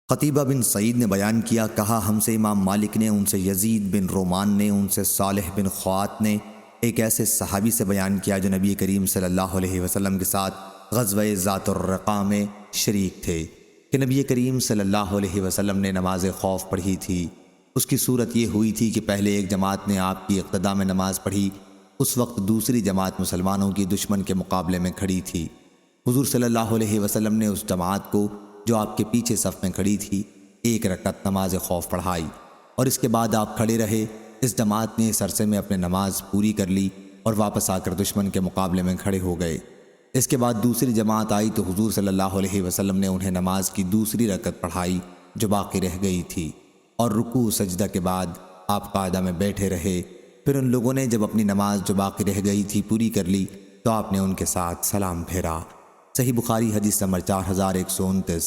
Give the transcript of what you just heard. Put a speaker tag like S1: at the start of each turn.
S1: क़तीबा बिन सईद ने बयान किया, कहा हमसे इमाम मालिक ने, उनसे यजीद बिन रोमान ने, उनसे सालेह बिन ख्वात ने एक ऐसे सहाबी से बयान किया जो नबी करीम सल्लल्लाहु अलैहि वसल्लम के साथ ग़ज़वे ज़ातुर रक़ा में शरीक थे कि नबी करीम सल्लल्लाहु अलैहि वसल्लम ने नमाज खौफ पढ़ी थी। उसकी सूरत ये हुई थी कि पहले एक जमात ने आपकी इक़्तिदा में नमाज़ पढ़ी। उस वक्त दूसरी जमात मुसलमानों की दुश्मन के मुकाबले में खड़ी थी। हुज़ूर सल्लल्लाहु अलैहि वसल्लम ने उस जमात को जो आपके पीछे सफ़ में खड़ी थी एक रकअत नमाज खौफ पढ़ाई और इसके बाद आप खड़े रहे। इस जमात ने इस अरसे में अपने नमाज पूरी कर ली और वापस आकर दुश्मन के मुकाबले में खड़े हो गए। इसके बाद दूसरी जमात आई तो हुज़ूर सल्लल्लाहु अलैहि वसल्लम ने उन्हें नमाज की दूसरी रकअत पढ़ाई जो बाकी रह गई थी और रुकू सजदा के बाद आप कायदा में बैठे रहे। फिर उन लोगों ने जब अपनी नमाज जो बाकी रह गई थी पूरी कर ली तो आपने उनके साथ सलाम फेरा। सही बुखारी हदीस नंबर 4129।